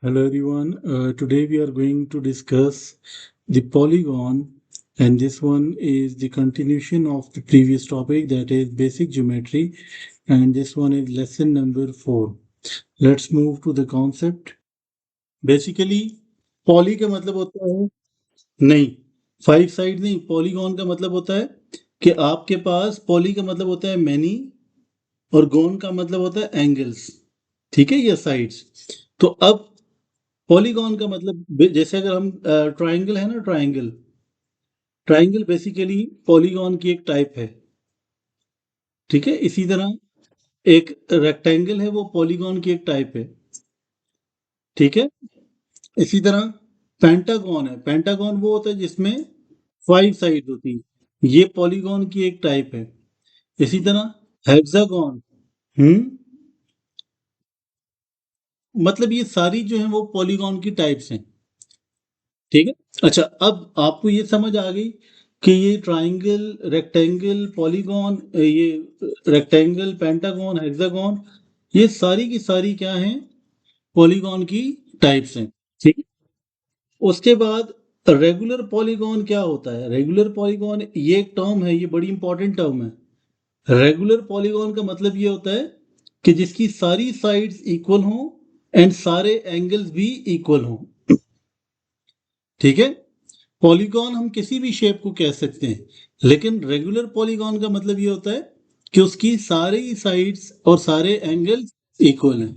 Hello everyone. Today we are going to discuss the polygon, and this one is the continuation of the previous topic, that is basic geometry, and this one is lesson number 4. Let's move to the concept. Basically poly का मतलब होता है नहीं, 5 side नहीं, polygon का मतलब होता है कि आपके पास पॉली का मतलब होता है मैनी और गॉन का मतलब होता है एंगल्स, ठीक है, या साइड्स। तो अब पॉलीगॉन का मतलब जैसे अगर हम ट्रायंगल है ना, ट्रायंगल ट्रायंगल बेसिकली पॉलीगॉन की एक टाइप है, ठीक है। इसी तरह एक रेक्टेंगल है, वो पॉलीगॉन की एक टाइप है, ठीक है। इसी तरह पेंटागॉन है, पेंटागॉन वो होता है जिसमें 5 साइड होती है, ये पॉलीगॉन की एक टाइप है। इसी तरह हेक्सागॉन, मतलब ये सारी जो है वो पॉलीगॉन की टाइप्स हैं, ठीक है। अच्छा, अब आपको ये समझ आ गई कि ये ट्रायंगल, रेक्टेंगल, पॉलीगॉन, ये रेक्टेंगल, पेंटागॉन, हेक्सागॉन, ये सारी की सारी क्या हैं, पॉलीगॉन की टाइप्स हैं, ठीक है। उसके बाद रेगुलर पॉलीगॉन क्या होता है? रेगुलर पॉलीगॉन ये एक टर्म है, ये बड़ी इंपॉर्टेंट टर्म है। रेगुलर पॉलीगॉन का मतलब ये होता है कि जिसकी सारी साइड्स इक्वल हों एंड सारे एंगल्स भी इक्वल हों, ठीक है। पॉलीगॉन हम किसी भी शेप को कह सकते हैं, लेकिन रेगुलर पॉलीगॉन का मतलब ये होता है कि उसकी सारी साइड्स और सारे एंगल्स इक्वल हैं।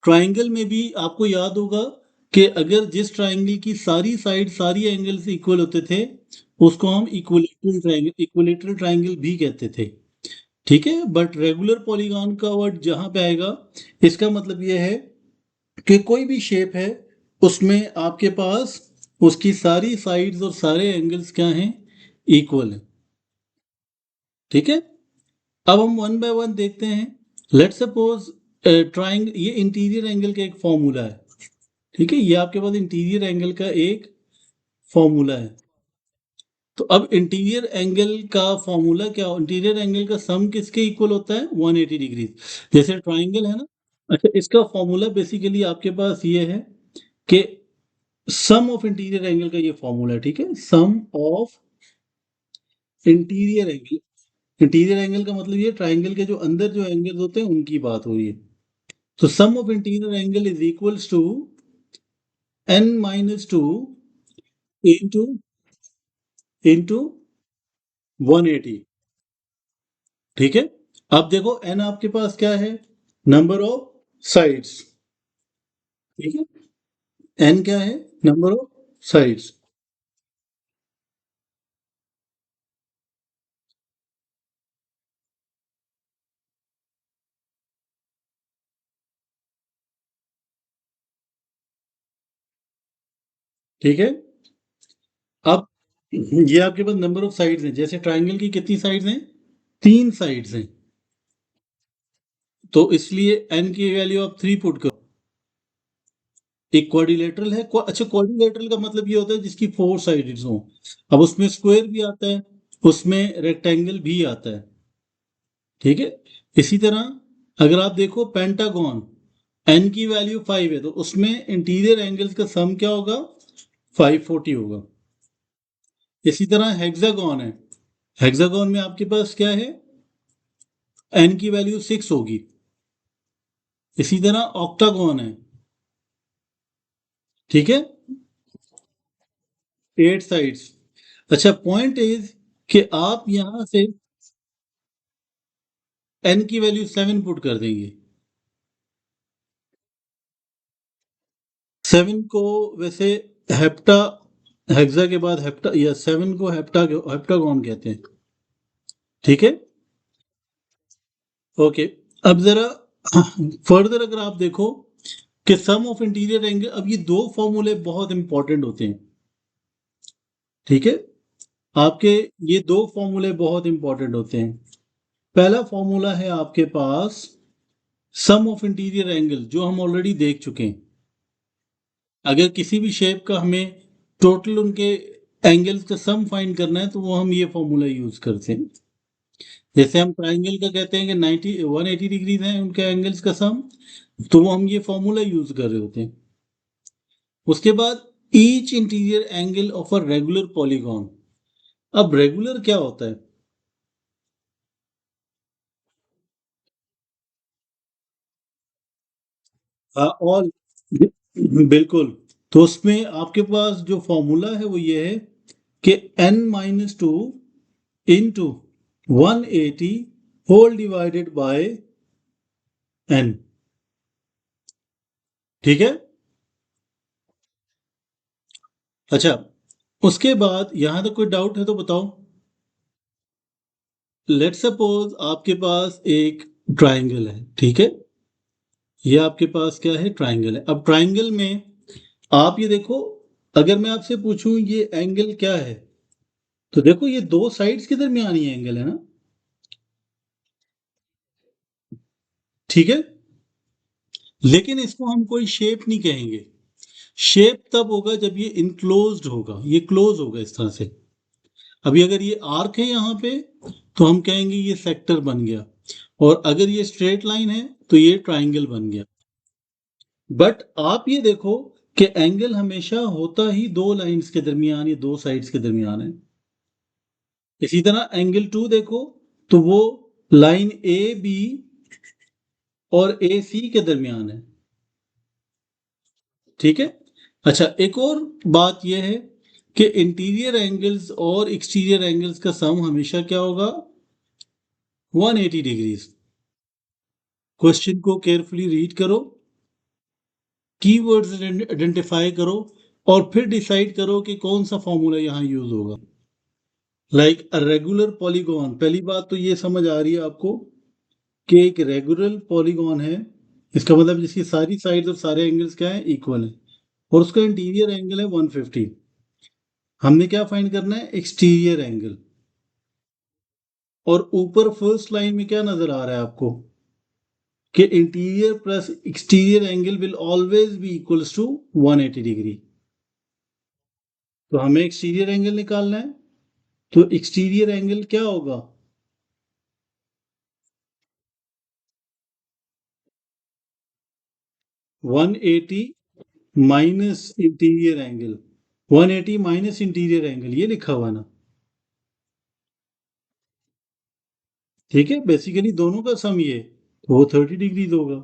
ट्रायंगल में भी आपको याद होगा कि अगर जिस ट्रायंगल की सारी साइड, सारी एंगल्स इक्वल होते थे, उसको हम इक्विलेटरल ट्रायंगल भी कहते थे, ठीक है। बट रेगुलर पॉलीगॉन का वर्ड जहां पे आएगा, इसका मतलब यह है कि कोई भी शेप है, उसमें आपके पास उसकी सारी साइड्स और सारे एंगल्स क्या हैं, इक्वल हैं, ठीक है। अब हम वन बाय वन देखते हैं। लेट सपोज ट्राइंगल, ये इंटीरियर एंगल का एक फॉर्मूला है, ठीक है। ये आपके पास इंटीरियर एंगल का एक फॉर्मूला है। तो अब इंटीरियर एंगल का फॉर्मूला क्या, इंटीरियर एंगल का सम किसके इक्वल होता है? 180 डिग्री। जैसे ट्राइंगल है ना, अच्छा, इसका फॉर्मूला बेसिकली आपके पास ये है कि सम ऑफ इंटीरियर एंगल का ये फॉर्मूला है, ठीक है। Sum of interior angle, interior angle का मतलब ये ट्राइंगल के जो अंदर जो एंगल्स होते हैं उनकी बात हो रही है। तो sum of interior angle is equals to n-2 into into 180, ठीक है। अब देखो n आपके पास क्या है, नंबर ऑफ साइड्स, ठीक है। n क्या है? नंबर ऑफ साइड्स, ठीक है। अब ये आपके पास नंबर ऑफ साइड्स हैं, जैसे ट्राइंगल की कितनी साइड्स हैं? 3 साइड्स हैं, तो इसलिए n की वैल्यू आप 3 पुट करो। एक क्वाड्रिलेटरल है, अच्छा, क्वाड्रिलेटरल का मतलब ये होता है जिसकी 4 साइड्स हो। अब उसमें स्क्वायर भी आता है, उसमें रेक्टेंगल भी आता है, ठीक है। इसी तरह अगर आप देखो पेंटागन, एन की वैल्यू 5 है, तो उसमें इंटीरियर एंगल्स का सम क्या होगा? 540 होगा। इसी तरह हेक्सागन है, हेक्सागन में आपके पास क्या है? एन की वैल्यू 6 होगी। इसी तरह ऑक्टागन है, ठीक है, 8 साइड्स। अच्छा, पॉइंट इज कि आप यहां से एन की वैल्यू 7 पुट कर देंगे। 7 को वैसे हेप्टा, हेक्सा के बाद हेप्टा, या 7 को हेप्टागोन कहते हैं, ठीक है। ओके, अब जरा फर्दर अगर आप देखो कि सम ऑफ इंटीरियर एंगल, अब ये दो फॉर्मूले बहुत इंपॉर्टेंट होते हैं, ठीक है। आपके ये दो फॉर्मूले बहुत इंपॉर्टेंट होते हैं। पहला फॉर्मूला है आपके पास सम ऑफ इंटीरियर एंगल, जो हम ऑलरेडी देख चुके हैं। अगर किसी भी शेप का हमें टोटल उनके एंगल्स का सम फाइंड करना है, तो वो हम ये फॉर्मूला यूज करते हैं। जैसे हम ट्राइंगल का कहते हैं कि 180 डिग्रीज हैं उनके एंगल्स का सम, तो वो हम ये फॉर्मूला यूज कर रहे होते हैं। उसके बाद each interior angle of a regular polygon. अब रेगुलर क्या होता है? हाँ, और बिल्कुल। तो उसमें आपके पास जो फॉर्मूला है वो ये है कि n-2 into 180 whole divided by n। ठीक है। अच्छा, उसके बाद यहां तक कोई डाउट है तो बताओ। लेट्स सपोज आपके पास एक ट्राइंगल है, ठीक है। ये आपके पास क्या है? ट्राइंगल है। अब ट्राइंगल में आप ये देखो, अगर मैं आपसे पूछूं ये एंगल क्या है, तो देखो ये दो साइड्स के दरमियान ही एंगल है ना। ठीक है। लेकिन इसको हम कोई शेप नहीं कहेंगे। शेप तब होगा जब ये इनक्लोज्ड होगा, ये क्लोज होगा इस तरह से। अभी अगर ये आर्क है यहाँ पे, तो हम कहेंगे ये सेक्टर बन गया। और अगर ये स्ट्रेट लाइन है तो ये ट्राइंगल बन गया। बट आप ये देखो कि एंगल हमेशा होता ही दो लाइंस के दरमियान या दो साइड्स के दरमियान है। इसी तरह एंगल टू देखो, तो वो लाइन ए बी और ए सी के दरमियान है। ठीक है। अच्छा, एक और बात यह है कि इंटीरियर एंगल्स और एक्सटीरियर एंगल्स का सम हमेशा क्या होगा? 180 डिग्रीज। क्वेश्चन को केयरफुली रीड करो, कीवर्ड्स आइडेंटिफाई करो, और फिर डिसाइड करो कि कौन सा फॉर्मूला यहां यूज होगा। लाइक अ रेगुलर पॉलीगॉन, पहली बात तो ये समझ आ रही है आपको कि एक रेगुलर पॉलीगॉन है, इसका मतलब जिसकी सारी साइड्स और सारे एंगल्स क्या है? इक्वल है। और उसका इंटीरियर एंगल है 150। हमने क्या फाइंड करना है? Exterior angle. और ऊपर फर्स्ट लाइन में क्या नजर आ रहा है आपको? कि interior plus exterior angle will always be equals to 180 degree. तो हमें एक्सटीरियर एंगल निकालना है, तो एक्सटीरियर एंगल क्या होगा? 180 minus interior angle. 180 minus interior angle, ये लिखा हुआ ना। ठीक है, बेसिकली दोनों का सम ये, तो वो 30 डिग्रीज होगा।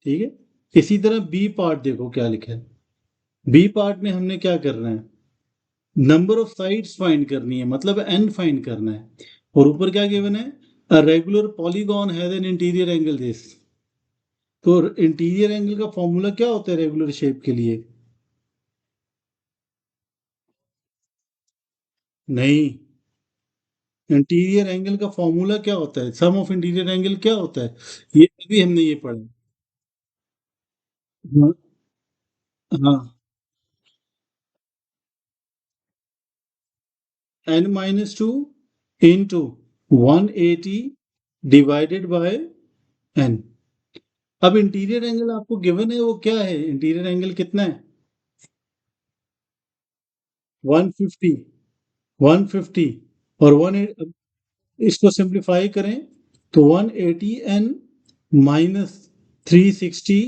ठीक है। इसी तरह बी पार्ट देखो क्या लिखा है। बी पार्ट में हमने क्या करना है? नंबर ऑफ साइड्स फाइंड करनी है, मतलब एन फाइंड करना है। और ऊपर क्या गिवन है? A regular polygon has an interior angle this. तो इंटीरियर एंगल का फॉर्मूला क्या होता है रेगुलर शेप के लिए? नहीं, इंटीरियर एंगल का फॉर्मूला क्या होता है? सम ऑफ इंटीरियर एंगल क्या होता है? ये अभी हमने ये पढ़ा। हाँ, हाँ। n-2 into 180 divided by n। अब इंटीरियर एंगल आपको गिवन है, वो क्या है? इंटीरियर एंगल कितना है? 150। 150 और इसको सिंप्लीफाई करें तो 180n minus 360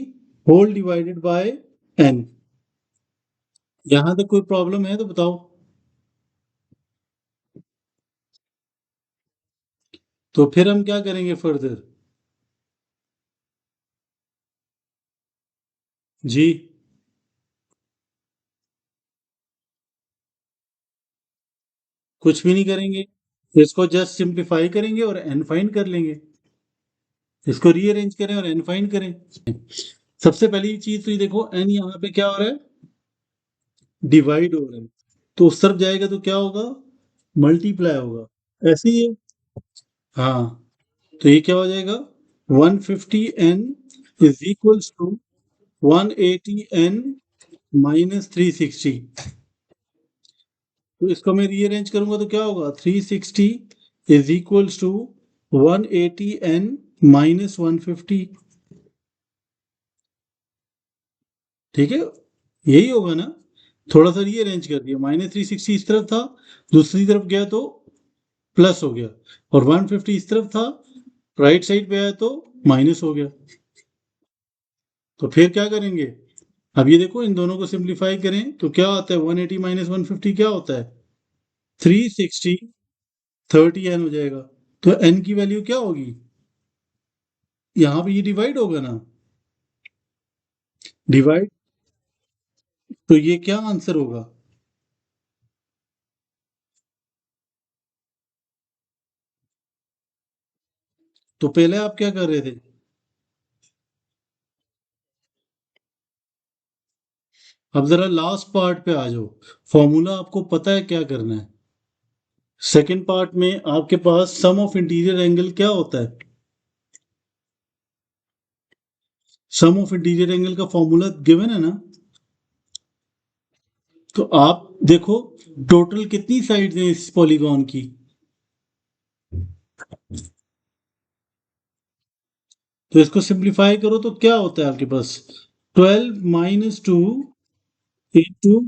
whole divided by n। यहां तक कोई प्रॉब्लम है तो बताओ। तो फिर हम क्या करेंगे फर्दर? जी। कुछ भी नहीं करेंगे, इसको जस्ट सिंप्लीफाई करेंगे और n फाइंड कर लेंगे। इसको रीअरेंज करें और n फाइंड करें। सबसे पहली चीज तो ये देखो, n यहाँ पे क्या हो रहा है? डिवाइड हो रहा है। तो उस तरफ जाएगा तो क्या होगा? मल्टीप्लाई होगा। ऐसे ही है। हाँ। तो ये क्या हो जाएगा? 150n is equals to 180n minus 360। तो इसको मैं रीअरेंज करूंगा तो क्या होगा? 360 is equals to 180n minus 150। ठीक है, यही होगा ना। थोड़ा सा रीअरेंज कर दिया, माइनस 360 इस तरफ था, दूसरी तरफ गया तो प्लस हो गया। और 150 इस तरफ था, राइट साइड पे आया तो माइनस हो गया। तो फिर क्या करेंगे? अब ये देखो, इन दोनों को सिंप्लीफाई करें तो क्या आता है? 180 माइनस 150 क्या होता है? 360, 30n हो जाएगा। तो n की वैल्यू क्या होगी? यहाँ पे ये डिवाइड होगा ना, डिवाइड, तो ये क्या आंसर होगा? तो पहले आप क्या कर रहे थे? अब जरा लास्ट पार्ट पे आ जाओ। फॉर्मूला आपको पता है क्या करना है। सेकंड पार्ट में आपके पास सम ऑफ इंटीरियर एंगल क्या होता है? सम ऑफ इंटीरियर एंगल का फॉर्मूला गिवन है ना? तो आप देखो, टोटल कितनी साइड्स हैं इस पॉलीगॉन की? तो इसको सिंप्लीफाई करो तो क्या होता है आपके पास? 12 - 2 इंटू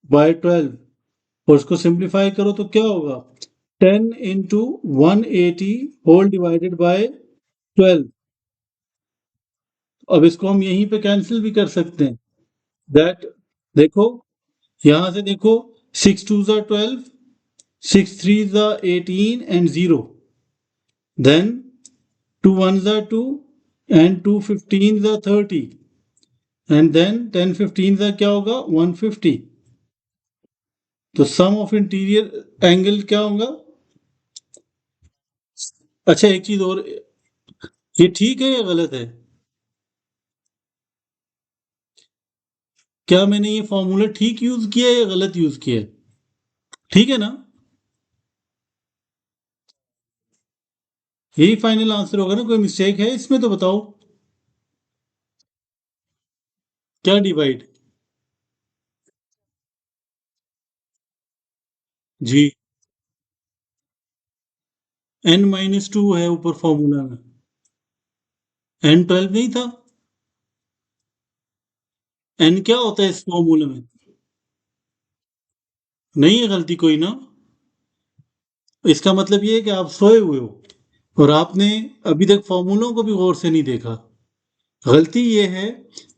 बाय 12, और इसको सिंप्लीफाई करो तो क्या होगा? 10 × 180 होल डिवाइडेड बाय 12। अब इसको हम यहीं पे कैंसिल भी कर सकते हैं। दैट, देखो, यहां से देखो, 6 × 2 = 12, 6 × 3 = 18 and 0, then 2 × 1 = 2 and 2 × 15 = 30, and then 10 × 15 क्या होगा? 150। तो सम ऑफ इंटीरियर एंगल क्या होगा? अच्छा, एक चीज और, ये ठीक है या गलत है? क्या मैंने ये फॉर्मूला ठीक यूज किया है या गलत यूज किया है? ठीक है ना? यही फाइनल आंसर होगा ना? कोई मिस्टेक है इसमें तो बताओ। क्या डिवाइड? जी, n - 2 है ऊपर फॉर्मूला में। n 12 नहीं था? n क्या होता है इस फॉर्मूले में? नहीं है गलती कोई ना? इसका मतलब ये है कि आप सोए हुए हो और आपने अभी तक फॉर्मूलों को भी गौर से नहीं देखा। गलती ये है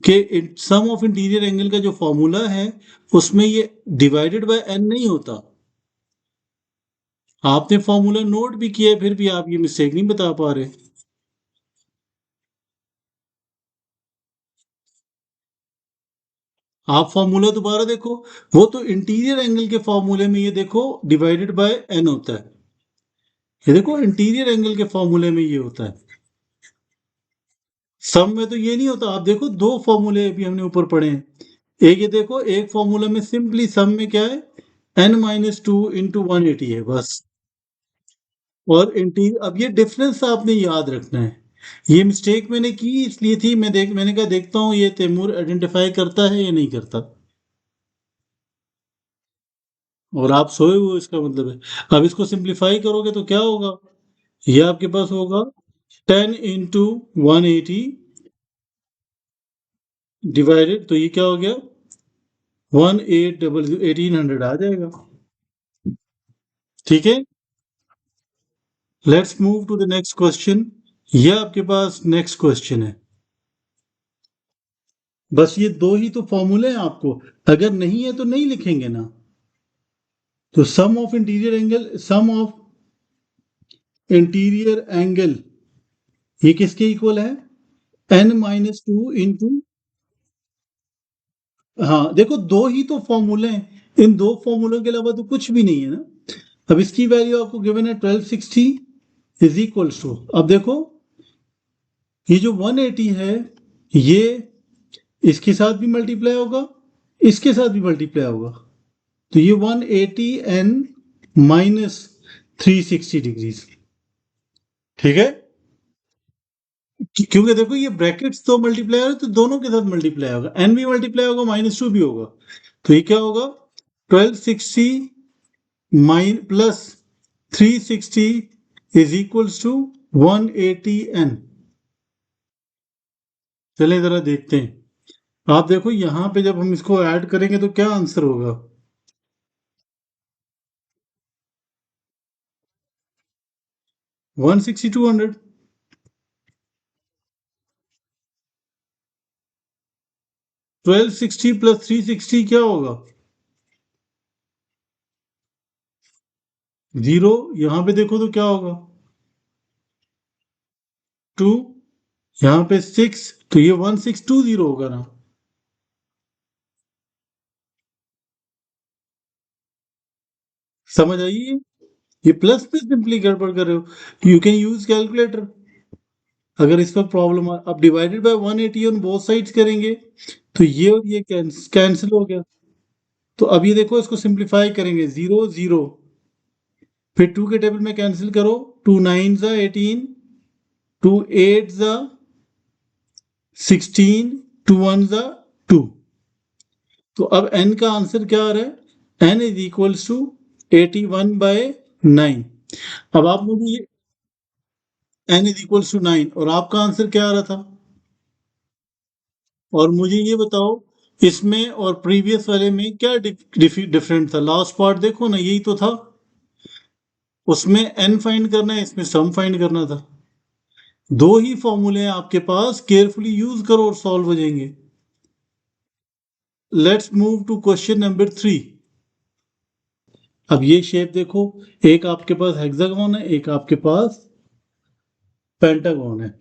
कि सम ऑफ इंटीरियर एंगल का जो फॉर्मूला है उसमें ये डिवाइडेड बाय n नहीं होता। आपने फॉर्मूला नोट भी किया है, फिर भी आप ये मिस्टेक नहीं बता पा रहे। आप फॉर्मूला दोबारा देखो, वो तो इंटीरियर एंगल के फॉर्मूले में ये देखो डिवाइडेड बाय n होता है। ये देखो, इंटीरियर एंगल के फॉर्मूले में ये होता है। सम में तो ये नहीं होता। आप देखो, दो फॉर्मूले अभी हमने ऊपर पढ़े हैं। एक ये देखो, एक फॉर्मूला में सिंपली सम में क्या है? n - 2 इंटू 180 है बस। और इंटीरियर, अब ये डिफरेंस आपने याद रखना है। ये मिस्टेक मैंने की इसलिए थी, मैंने कहा देखता हूँ ये तैमूर आइडेंटिफाई करता है या नहीं करता। और आप सोए हुए हो, इसका मतलब है। अब इसको सिंप्लीफाई करोगे तो क्या होगा? ये आपके पास होगा 10 × 180 डिवाइडेड, तो ये क्या हो गया? 1800 आ जाएगा। ठीक है, let's move to the next question. ये आपके पास नेक्स्ट क्वेश्चन है। बस ये दो ही तो फॉर्मूले हैं आपको, अगर नहीं है तो नहीं लिखेंगे ना। तो sum of interior angle, sum of interior angle, ये किसके इक्वल है? n - 2 इंटू, हाँ देखो, दो ही तो फॉर्मूले हैं, इन दो फॉर्मूलों के अलावा तो कुछ भी नहीं है ना। अब इसकी वैल्यू आपको गिवन है 1260 इज इक्वल्स टू, अब देखो, ये जो 180 है, ये इसके साथ भी मल्टीप्लाई होगा, इसके साथ भी मल्टीप्लाई होगा। तो ये 180 n माइनस 360 डिग्रीज। ठीक है, क्योंकि देखो ये ब्रैकेट्स तो मल्टीप्लाई हो रहे हैं, तो दोनों के साथ मल्टीप्लाई होगा, n भी मल्टीप्लाई होगा, -2 भी होगा। तो ये क्या होगा? 1260 minus plus 360 is equals to 180n। चलिए जरा देखते हैं। आप देखो, यहां पे जब हम इसको ऐड करेंगे तो क्या आंसर होगा? 160, 200। 1260 प्लस 360 क्या होगा? 0। यहां पे देखो तो क्या होगा? 2। यहां पे 6, तो ये 1620 होगा ना। समझ आई ये? ये प्लस पे सिंपली गड़बड़ कर रहे हो। यू कैन यूज कैलकुलेटर अगर इस पर प्रॉब्लम है। अब divided by 180 on both sides करेंगे तो ये और ये कैंसिल हो गया। तो अब ये देखो, इसको सिंप्लीफाई करेंगे, 0 0, फिर 2 के टेबल में कैंसिल करो, 2 9 जा 18, 2 8 जा 16, 2 1 जा 2। तो अब n का आंसर क्या आ रहा है? n is equals to 81/9। अब आप मुझे ये n इज इक्वल्स टू 9, और आपका आंसर क्या आ रहा था? और मुझे ये बताओ, इसमें और प्रीवियस वाले में क्या डिफरेंट था? लास्ट पार्ट देखो ना, यही तो था। उसमें n फाइंड करना है, इसमें सम फाइंड करना था। दो ही फॉर्मूले हैं आपके पास, केयरफुली यूज करो और सॉल्व हो जाएंगे। Let's move to question number 3। अब ये शेप देखो, एक आपके पास हेक्सागोन है, एक आपके पास पेंटागोन है।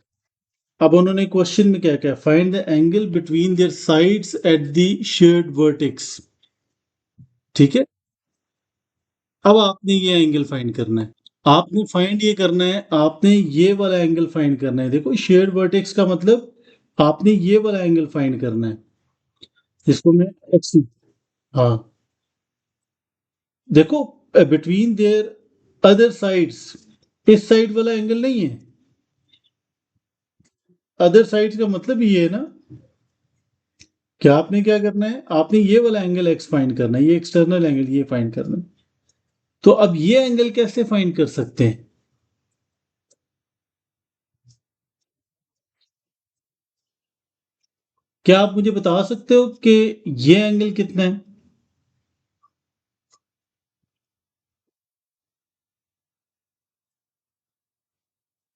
अब उन्होंने क्वेश्चन में क्या क्या, find the angle between their sides at the shared vertex. ठीक है। अब आपने ये एंगल फाइंड करना है। आपने फाइंड ये करना है, आपने ये वाला एंगल फाइंड करना है। देखो, शेयर्ड वर्टेक्स का मतलब आपने ये वाला एंगल फाइंड करना है, जिसको मैं एक्स, हाँ, देखो, बिटवीन देयर अदर साइड्स, इस साइड वाला एंगल नहीं है। अदर साइड्स का मतलब ये है ना, कि आपने क्या करना है, आपने ये वाला एंगल एक्स फाइंड करना है, ये एक्सटर्नल एंगल ये फाइंड करना है। तो अब ये एंगल कैसे फाइंड कर सकते हैं? क्या आप मुझे बता सकते हो कि ये एंगल कितना है?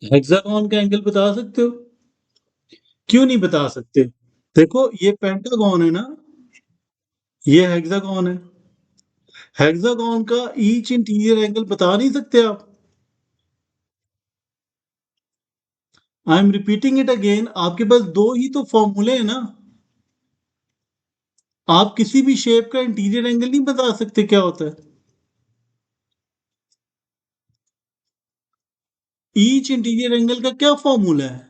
हेक्सागोन का एंगल बता सकते हो? क्यों नहीं बता सकते? देखो, ये पेंटागन है ना, ये हेक्सागोन है। हेक्सागोन का ईच इंटीरियर एंगल बता नहीं सकते आप? I am repeating it again, आपके पास दो ही तो फॉर्मूले हैं ना। आप किसी भी शेप का इंटीरियर एंगल नहीं बता सकते क्या होता है? ईच इंटीरियर एंगल का क्या फॉर्मूला है?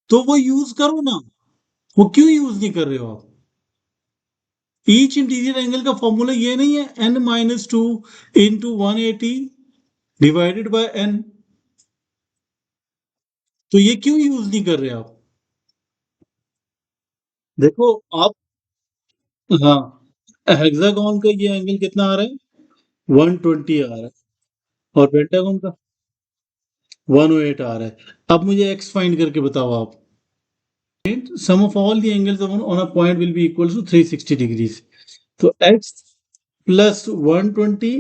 तो वो यूज करो ना। वो क्यों यूज नहीं कर रहे हो आप? ईच इंटीरियर एंगल का फॉर्मूला ये नहीं है, n-2 into 180 divided by n? तो ये क्यों यूज नहीं कर रहे आप? देखो आप, हाँ, हेक्सागोन का ये एंगल कितना आ रहा है? 120 आ रहा है। और पेंटागन का 108 आ रहा है। अब मुझे एक्स फाइंड करके बताओ आप। Sum of all the angles on a point will be equal to 360 degrees. तो x plus 120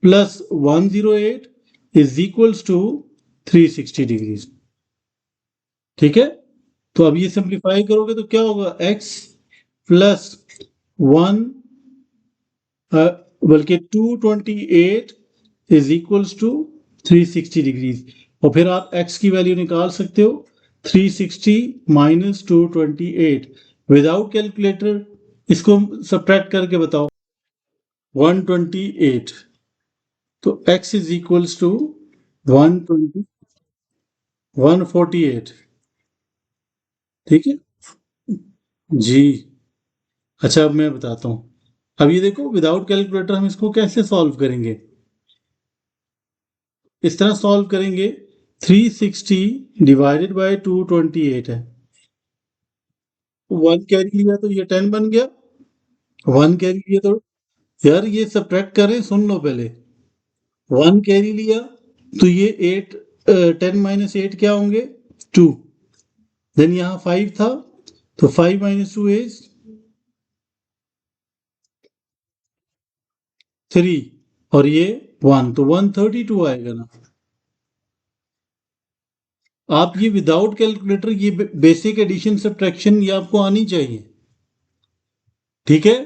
plus 108 is equals to 360 degrees। ठीक है। तो अब ये सिंप्लीफाई करोगे तो क्या होगा? x प्लस 1, बल्कि 228 इज इक्वल्स टू 360 डिग्रीज। और फिर आप x की वैल्यू निकाल सकते हो, 360 माइनस 228। विदाउट कैलकुलेटर इसको सब्ट्रैक्ट करके बताओ। 128। तो x इज इक्वल्स टू 120, 148। ठीक है जी। अच्छा, अब मैं बताता हूँ। अब ये देखो, विदाउट कैलकुलेटर हम इसको कैसे सॉल्व करेंगे? इस तरह सॉल्व करेंगे, 360 डिवाइडेड बाय 228 है। 1 कैरी लिया तो ये 10 बन गया। 1 कैरी लिया तो, यार ये सब्ट्रैक्ट करें, सुन लो पहले। 1 कैरी लिया तो ये 8, 10 माइनस 8 क्या होंगे? 2। देन यहाँ 5 था, तो 5 माइनस 2 इज 3। और ये 1, तो 132 आएगा ना। आप ये विदाउट कैलकुलेटर, ये बेसिक एडिशन सब्ट्रैक्शन ये आपको आनी चाहिए, ठीक है।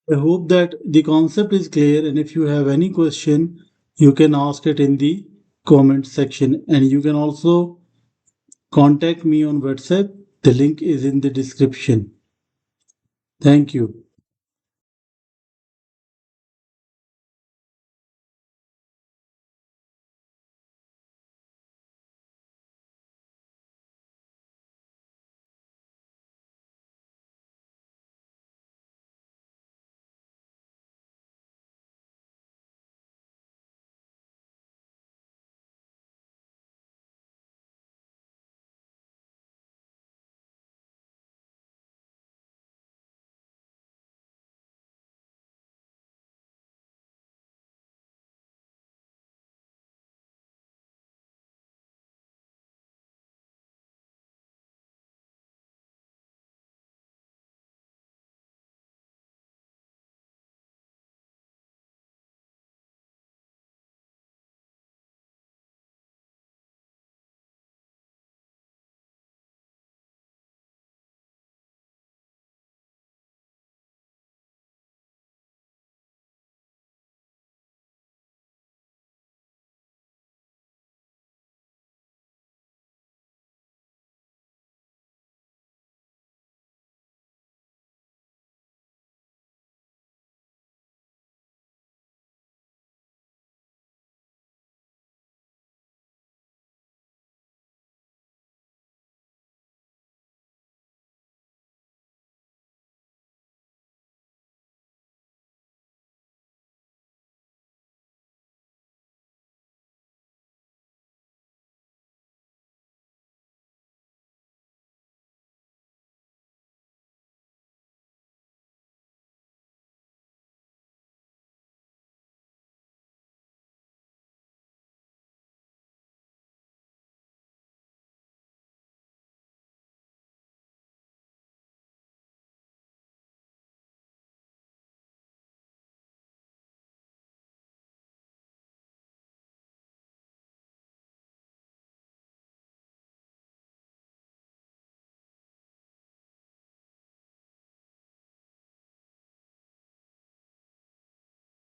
I hope that the concept is clear, and if you have any question, you can ask it in the comment section, and you can also contact me on WhatsApp. The link is in the description. Thank you.